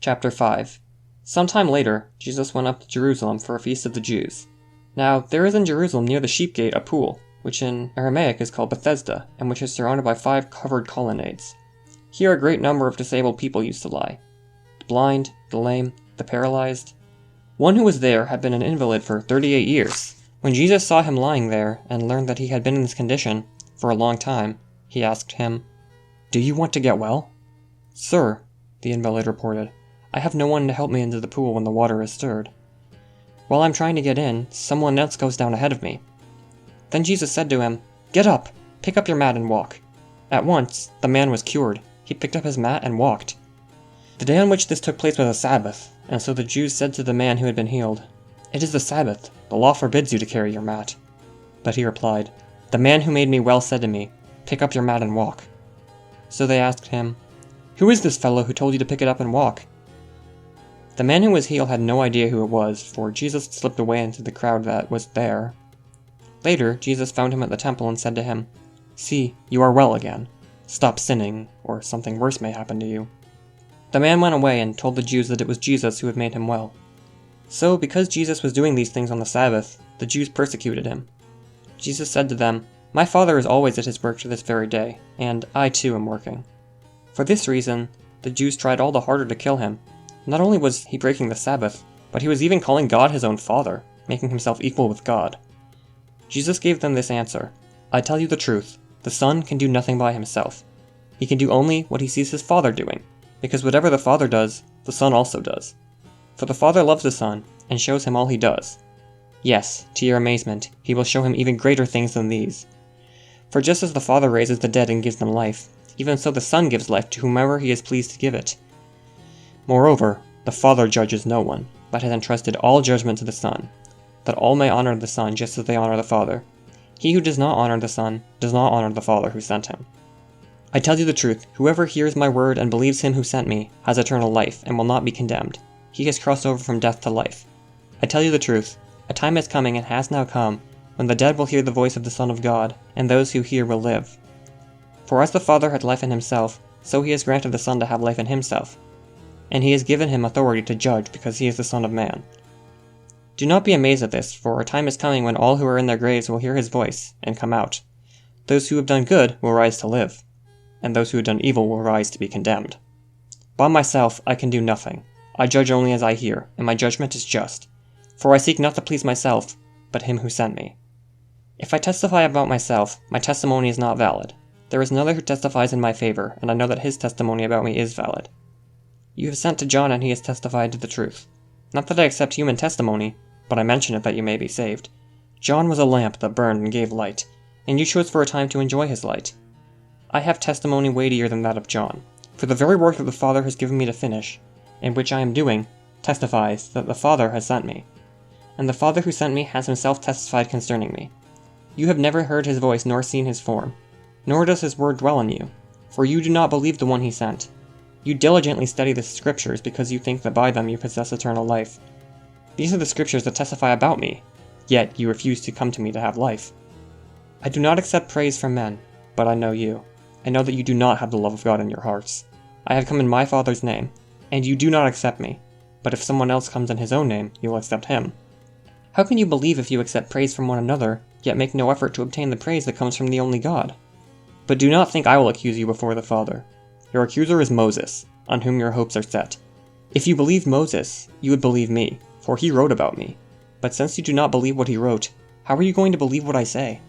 Chapter 5. Sometime later, Jesus went up to Jerusalem for a feast of the Jews. Now, there is in Jerusalem near the sheep gate a pool, which in Aramaic is called Bethesda, and which is surrounded by 5 covered colonnades. Here a great number of disabled people used to lie: the blind, the lame, the paralyzed. One who was there had been an invalid for 38 years. When Jesus saw him lying there, and learned that he had been in this condition for a long time, he asked him, "Do you want to get well?" "Sir," the invalid reported, "I have no one to help me into the pool when the water is stirred. While I'm trying to get in, someone else goes down ahead of me." Then Jesus said to him, "Get up, pick up your mat and walk." At once, the man was cured. He picked up his mat and walked. The day on which this took place was a Sabbath, and so the Jews said to the man who had been healed, "It is the Sabbath. The law forbids you to carry your mat." But he replied, "The man who made me well said to me, 'Pick up your mat and walk.'" So they asked him, "Who is this fellow who told you to pick it up and walk?" The man who was healed had no idea who it was, for Jesus slipped away into the crowd that was there. Later, Jesus found him at the temple and said to him, "See, you are well again. Stop sinning, or something worse may happen to you." The man went away and told the Jews that it was Jesus who had made him well. So, because Jesus was doing these things on the Sabbath, the Jews persecuted him. Jesus said to them, "My Father is always at his work to this very day, and I too am working." For this reason, the Jews tried all the harder to kill him. Not only was he breaking the Sabbath, but he was even calling God his own Father, making himself equal with God. Jesus gave them this answer: "I tell you the truth, the Son can do nothing by himself. He can do only what he sees his Father doing, because whatever the Father does, the Son also does. For the Father loves the Son, and shows him all he does. Yes, to your amazement, he will show him even greater things than these. For just as the Father raises the dead and gives them life, even so the Son gives life to whomever he is pleased to give it. Moreover, the Father judges no one, but has entrusted all judgment to the Son, that all may honor the Son just as they honor the Father. He who does not honor the Son does not honor the Father who sent him. I tell you the truth, whoever hears my word and believes him who sent me has eternal life and will not be condemned. He has crossed over from death to life. I tell you the truth, a time is coming and has now come, when the dead will hear the voice of the Son of God, and those who hear will live. For as the Father had life in himself, so he has granted the Son to have life in himself. And he has given him authority to judge because he is the Son of Man. Do not be amazed at this, for a time is coming when all who are in their graves will hear his voice and come out. Those who have done good will rise to live, and those who have done evil will rise to be condemned. By myself I can do nothing. I judge only as I hear, and my judgment is just. For I seek not to please myself, but him who sent me. If I testify about myself, my testimony is not valid. There is another who testifies in my favor, and I know that his testimony about me is valid. You have sent to John, and he has testified to the truth. Not that I accept human testimony, but I mention it that you may be saved. John was a lamp that burned and gave light, and you chose for a time to enjoy his light. I have testimony weightier than that of John, for the very work that the Father has given me to finish, and which I am doing, testifies that the Father has sent me. And the Father who sent me has himself testified concerning me. You have never heard his voice nor seen his form, nor does his word dwell in you, for you do not believe the one he sent. You diligently study the Scriptures because you think that by them you possess eternal life. These are the Scriptures that testify about me, yet you refuse to come to me to have life. I do not accept praise from men, but I know you. I know that you do not have the love of God in your hearts. I have come in my Father's name, and you do not accept me, but if someone else comes in his own name, you will accept him. How can you believe if you accept praise from one another, yet make no effort to obtain the praise that comes from the only God? But do not think I will accuse you before the Father. Your accuser is Moses, on whom your hopes are set. If you believed Moses, you would believe me, for he wrote about me. But since you do not believe what he wrote, how are you going to believe what I say?